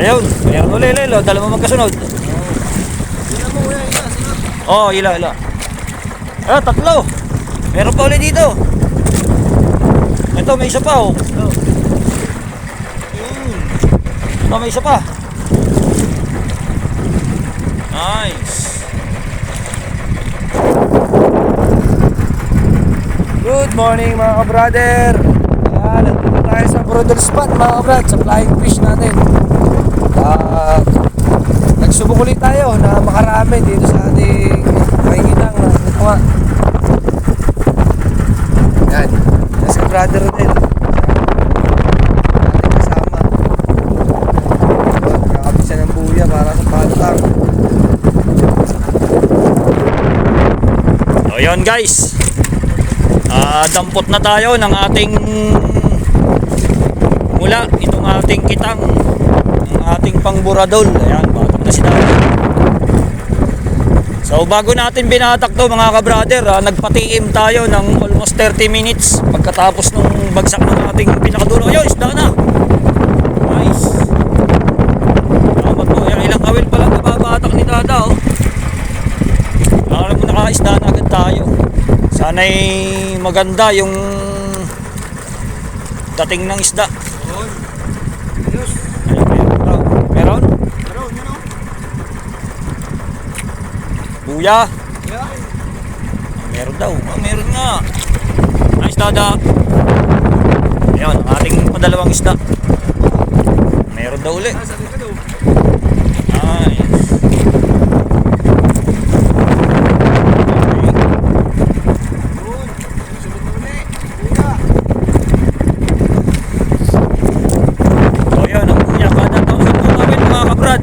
Ayun, mayroon uli, Lelo. Dalawa magkasunod. Ila mo, kuya, ila. Sunod. Oh, ila. Tatlo. Meron pa uli dito. Ito, may isa pa, oh. Ito, may isa pa. Nice. Good morning mga ka-brother. Nandito tayo sa brother spot mga ka-brad, sa flying fish natin. Nagsubok ulit tayo na makarami dito sa ating pahinginang. Ito nga. Yan. Yan si brother din. Ating kasama. Kakabit siya ng buya para sa patang. So, yun guys. Dampot na tayo ng ating mula itong ating kitang, ang ating pangburadol. Ayan, batak na si Dada. So bago natin binatak to mga ka-brother, nagpatiim tayo ng almost 30 minutes pagkatapos nung bagsak ng ating pinakadulo. Ayun, isda na. Nice. Salamat po. Ayan, ilang awil pa lang nababatak ni Dada, oh. Alam mo, nakaisda na agad tayo. Sana'y maganda yung dating ng isda. Ayos. Meron? Meron, yun o. Buya. Yeah. Meron daw. Meron nga. Nice, Dada. Ayun, ang ating padalawang isda. Meron daw uli. Sabi ka daw. Nice.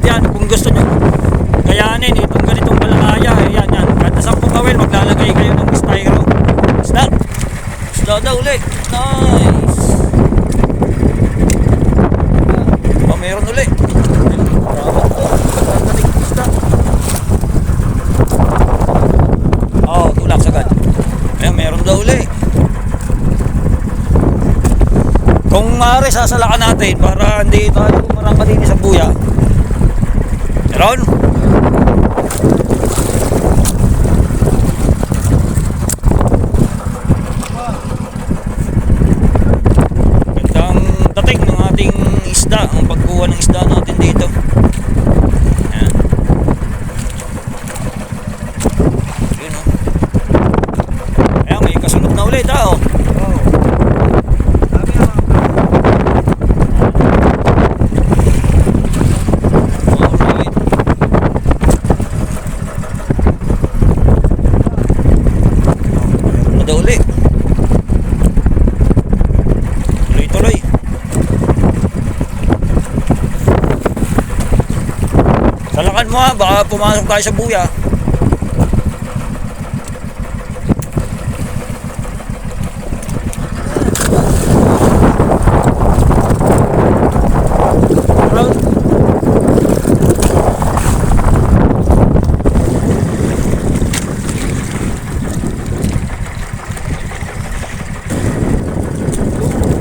Yan, kung gusto nyo kayanin itong ganitong palakaya, yan, kada 10 kawil maglalagay kayo ng styro. Isda daw ulit. Nice. Meron ulit. Tulak sagad. Meron daw ulit. Kung maaari sasalakan natin para hindi tayo marang malinis ang buya. Meron? Gandang dating ng ating isda, ang pagkuha ng isda natin dito. Ayan. Yun, oh. Ayan, may kasunod na ulit, oh. Tuloy. Salakan mo, baka pumasok tayo sa buya.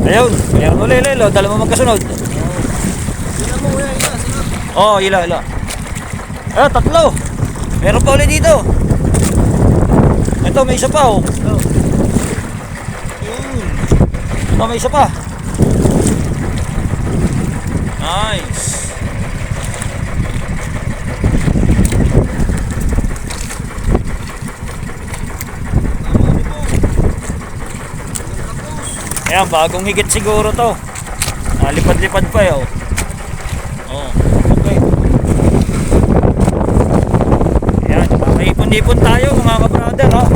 Ayun, mayroon uli, Lelo. Dalawa magkasunod. Ila mo, kuya, ila. Sunod. Oh, ila. Tatlo. Meron pa uli dito. Ito, may isa pa, oh. Ito, may isa pa. Nice. Ayan, bagong higit siguro to. Lipad-lipad pa yun. Okay. Ayan, makaipon-ipon tayo mga ka-brother, oh.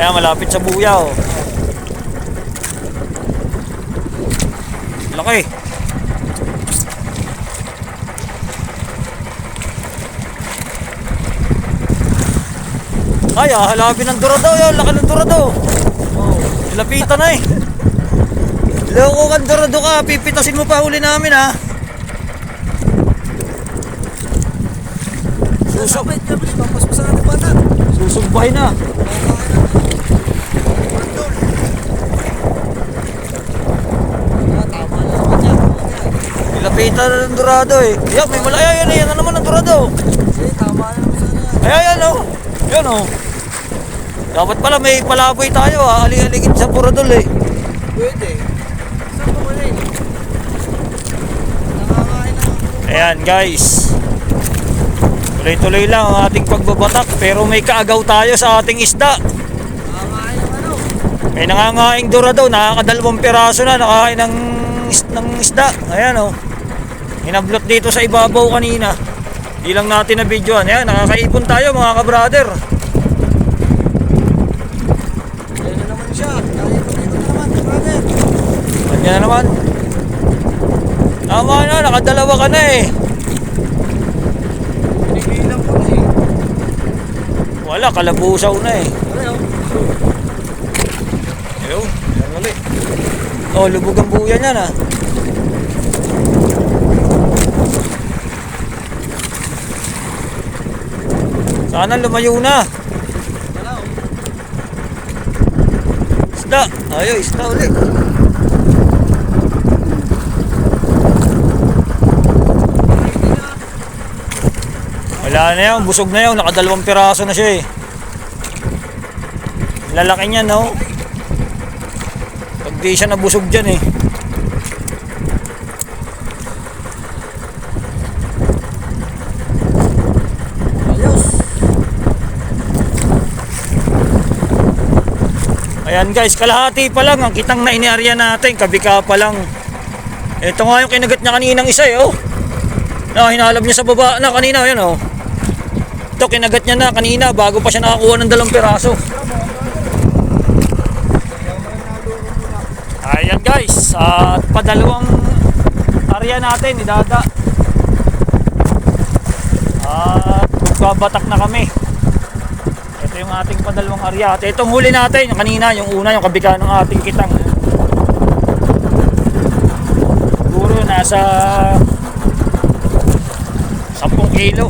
Ayan, malapit sa buya, oh. Laki. Ay, halapin ng dorado yun. Laki ng dorado. Oh, lapitan na eh. Loko kang dorado ka, pipitasin mo pa huli namin ha. Susabay ka, bilis, pampas mo sa ating bata. Susugbahin na. Tama na naman yan. Nilapitan na ng dorado eh. Yan, may malaya yan eh. Yan na naman ang dorado. Sige, tama na naman sana yan. Ay, yan oh. Yan oh. Dapat pala may palaboy tayo ha. Aling-aligid sa puradol eh. Pwede. Saan mo rin? Nakakain na ako. Ayan guys. Tuloy-tuloy lang ang ating pagbabatak pero may kaagaw tayo sa ating isda. Nakakain ng ano? May nangangaing dorado, nakakadalawang piraso na nakain ng isda. Ayan oh. Hinablot dito sa ibabaw kanina. Di lang natin na videoan. Ayan, nakakaipon tayo mga ka-brother. Ayun na naman siya. Nakikita na naman, brother. Kanya na naman. Tama na, nakadalawa ka na eh. Pinigilang ko na eh. Wala, kalabusaw na eh. Ano? Ayun, yan ulit. Oh, lubog ang buya niyan ah. Sana lumayo na. Wala oh. Isda. Ayaw, isda ulit. Wala na yan, busog na yun. Nakadalawang piraso na siya eh. Lalaki niya no. Pag di siya nabusog dyan eh. Ayos. Ayan guys, kalahati pa lang ang kitang na iniarya natin, kabika pa lang. Ito nga yung kinagat niya kaninang isa eh, oh. Na hinalab niya sa baba na kanina, ayan oh. Ito kinagat niya na kanina bago pa siya nakakuha ng 2 piraso. Ayan guys, at padalawang area natin ni Dada. At magbabatak na kami. Ito yung ating padalawang area. At itong huli natin, yung kanina, yung una, yung kabika ng ating kitang. Siguro nasa 10 kilo.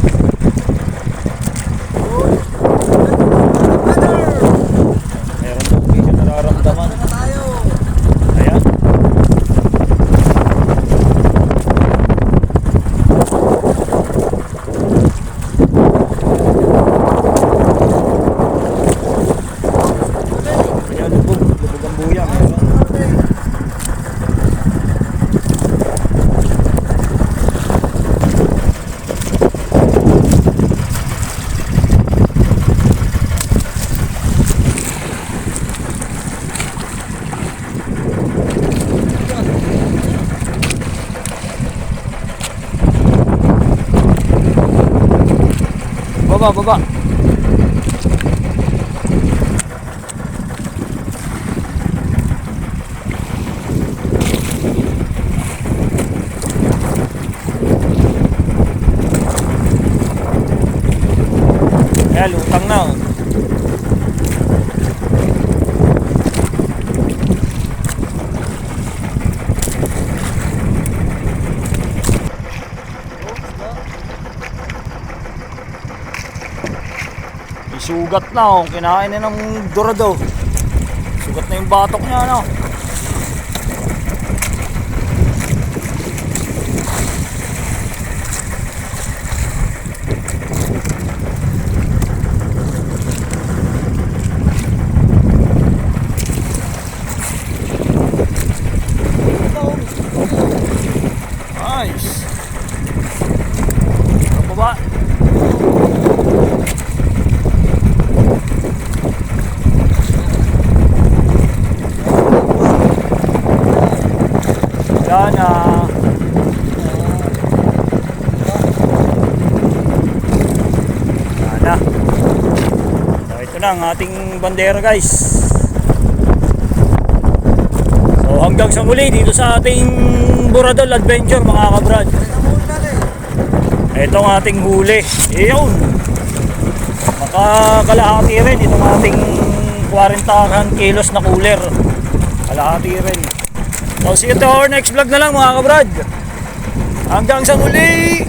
Meron po, hindi siya nararamdaman. Ano tayo? Ayan. Ayan, lubog ang buya. Meron. Baba, baba. Ayan, lutang na oh. May sugat na oh. Kinain na ng dorado. Sugat na yung batok niya no. Nice. Baba. Yan ah. Yan na. So ito na ang ating bandera guys. So hanggang sa muli dito sa ating Buradol Adventure mga kabrad. Ito ang ating huli. Iyon. Makakalahati rin itong ating 40 kilos na cooler. Kalahati rin. So So see you to our next vlog na lang mga kabrad. Hanggang sa muli.